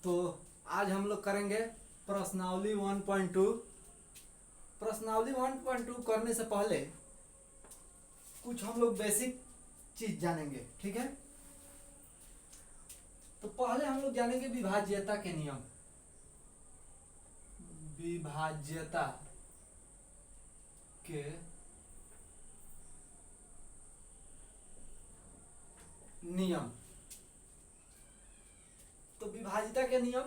तो आज हम लोग करेंगे प्रश्नावली 1.2। प्रश्नावली 1.2 करने से पहले कुछ हम लोग बेसिक चीज जानेंगे, ठीक है। तो पहले हम लोग जानेंगे विभाज्यता के नियम। विभाज्यता के नियम। तो विभाज्यता के नियम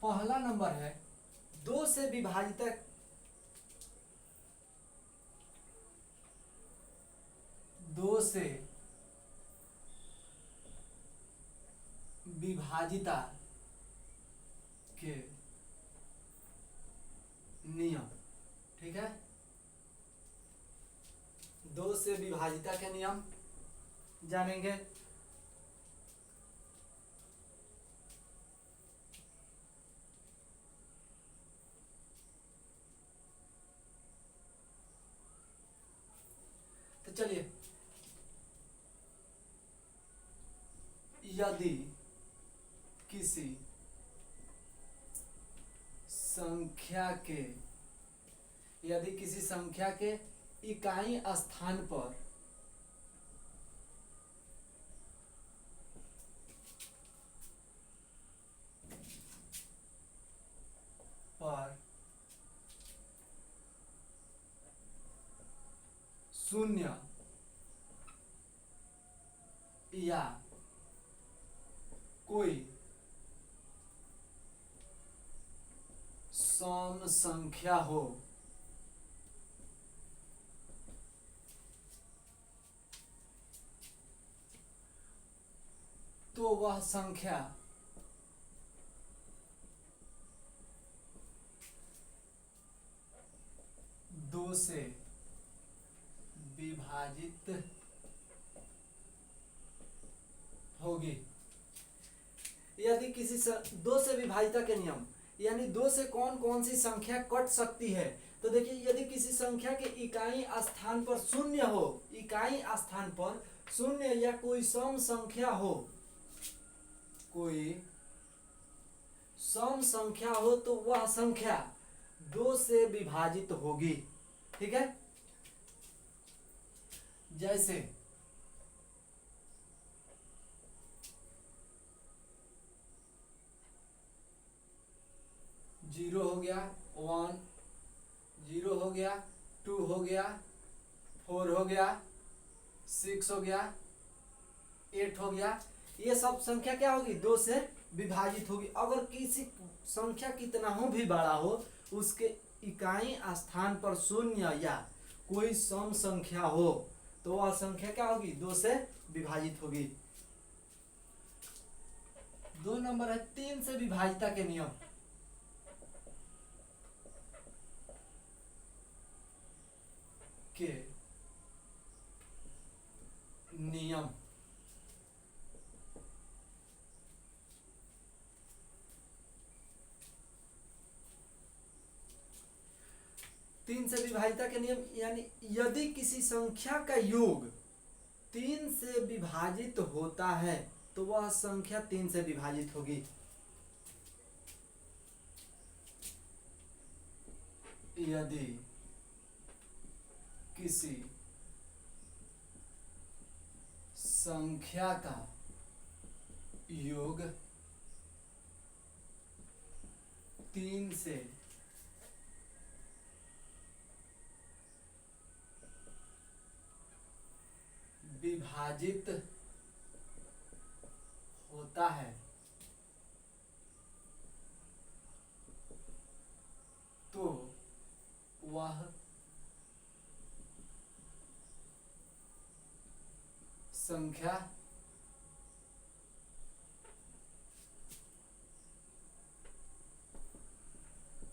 पहला नंबर है, दो से विभाज्यता विभाजिता के नियम, ठीक है। दो से विभाजिता के नियम जानेंगे। तो चलिए, यदि किसी संख्या के इकाई स्थान पर शून्य या कोई सम संख्या हो तो वह संख्या दो से विभाजित होगी। यदि किसी दो से विभाजिता के नियम, यानी दो से कौन कौन सी संख्या कट सकती है। तो देखिए, यदि किसी संख्या के इकाई स्थान पर शून्य हो, इकाई स्थान पर शून्य या कोई सम संख्या हो, कोई सम संख्या हो तो वह संख्या दो से विभाजित होगी, ठीक है। जैसे 0 हो गया, 1 0 हो गया, 2 हो गया, 4 हो गया, 6 हो गया, 8 हो गया। ये सब संख्या क्या होगी? दो से विभाजित होगी। अगर किसी संख्या कितना हो भी बड़ा हो, उसके इकाई स्थान पर शून्य या कोई सम संख्या हो तो वह संख्या क्या होगी? दो से विभाजित होगी। 2 नंबर है, 3 से विभाजिता के नियम। के नियम तीन से विभाजिता के नियम, यानी यदि किसी संख्या का योग 3 से विभाजित होता है तो वह संख्या 3 से विभाजित होगी। यदि किसी संख्या का योग 3 से विभाजित होता है तो वह संख्या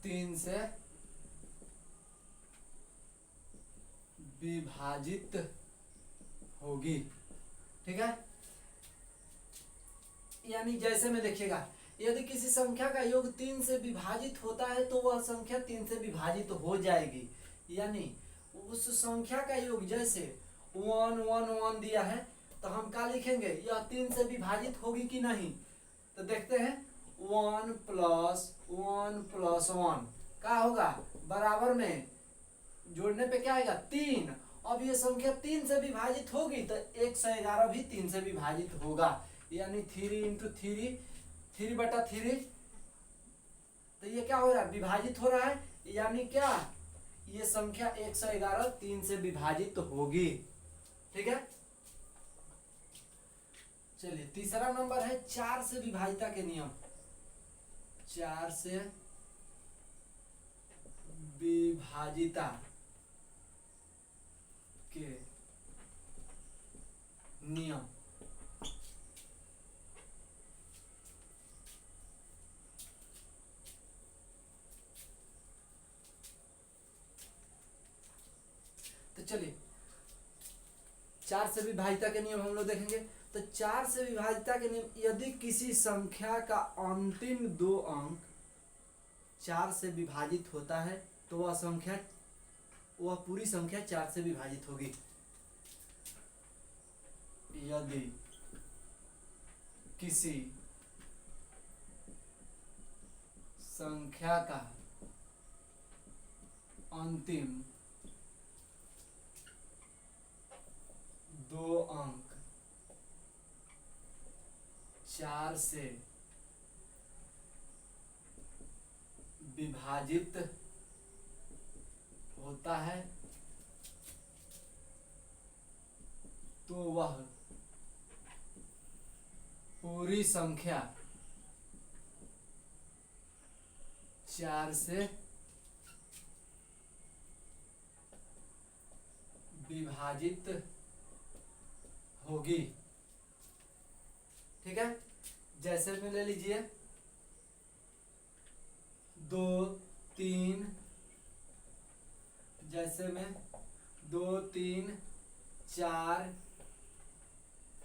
तीन से विभाजित होगी, ठीक है। यानी जैसे में देखिएगा, यदि किसी संख्या का योग 3 से विभाजित होता है तो वह संख्या 3 से विभाजित हो जाएगी। यानी उस संख्या का योग, जैसे 1 1 1 दिया है तो हम क्या लिखेंगे? यह 3 से विभाजित होगी कि नहीं? तो देखते हैं, 1+1+1 क्या होगा, बराबर में जोड़ने पे क्या आएगा 3। अब ये संख्या 3 से विभाजित होगी तो 111 भी 3 से विभाजित होगा, यानी 3 × 3 3/3। तो ये क्या हो रहा है, विभाजित हो रहा है, यानी क्या, ये संख्या 111 3 से विभाजित होगी। ठीक है, चलिए तीसरा नंबर है 4 से विभाजिता के नियम। 4 से विभाजिता के नियम। तो चलिए 4 से विभाजिता के नियम हम लोग देखेंगे। तो 4 से विभाजिता के नियम, यदि किसी संख्या का अंतिम 2 अंक 4 से विभाजित होता है तो वह पूरी संख्या 4 से विभाजित होगी। यदि किसी संख्या का अंतिम 2 अंक 4 से विभाजित होता है तो वह पूरी संख्या 4 से विभाजित होगी। ठीक है, जैसे में ले लीजिए 2 3, जैसे में 2 3 4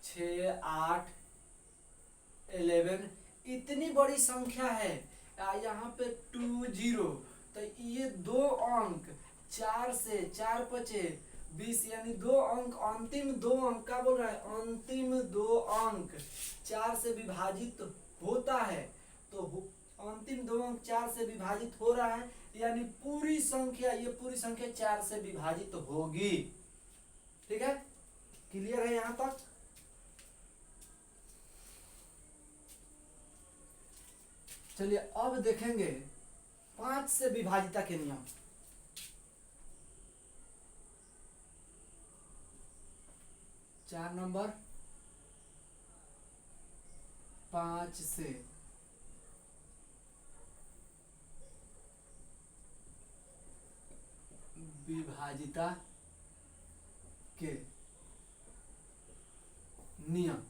6 8 11, इतनी बड़ी संख्या है। यहाँ पे 2 0, तो ये 2 अंक 4 से 4 5 20, यानी 2 अंक, अंतिम 2 अंक का बोल रहा है, अंतिम 2 अंक 4 से विभाजित होता है। तो अंतिम 2 अंक 4 से विभाजित हो रहा है, यानी पूरी संख्या, ये पूरी संख्या 4 से विभाजित होगी। ठीक है, क्लियर है यहां तक। चलिए अब देखेंगे 5 से विभाजिता के नियम। 4 नंबर 5 से विभाजिता के नियम।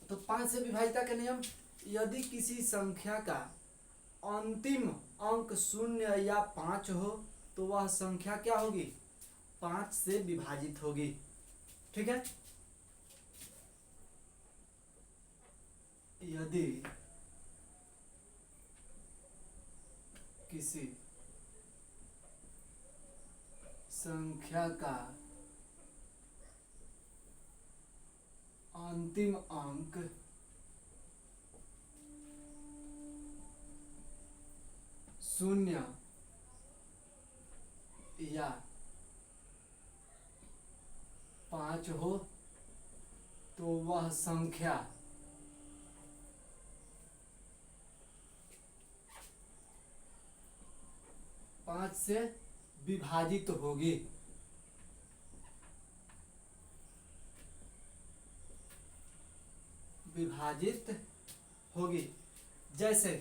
तो 5 से विभाजिता के नियम, यदि किसी संख्या का अंतिम अंक 0 या 5 हो तो वह संख्या क्या होगी, 5 से विभाजित होगी। ठीक है, यदि किसी संख्या का अंतिम अंक 0 या 5 हो तो वह संख्या 5 से विभाजित होगी। विभाजित होगी, जैसे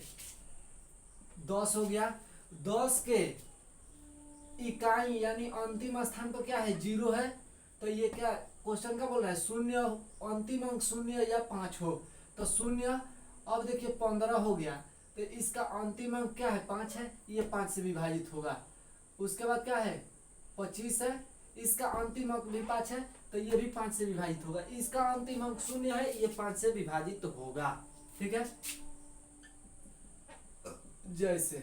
10 हो गया, 10 के इकाई यानी अंतिम स्थान पर क्या है, 0 है। तो ये क्या क्वेश्चन का बोल रहा है, 0 अंतिम अंक 0 या 5 हो तो 0। अब देखिए 15 हो गया, तो इसका अंतिम अंक क्या है, 5 है, ये 5 से विभाजित होगा। उसके बाद क्या है, 25 है, इसका अंतिम अंक भी 5 है, तो ये भी 5 से विभाजित होगा। इसका अंतिम अंक 0 है, ये 5 से विभाजित होगा। ठीक है, जैसे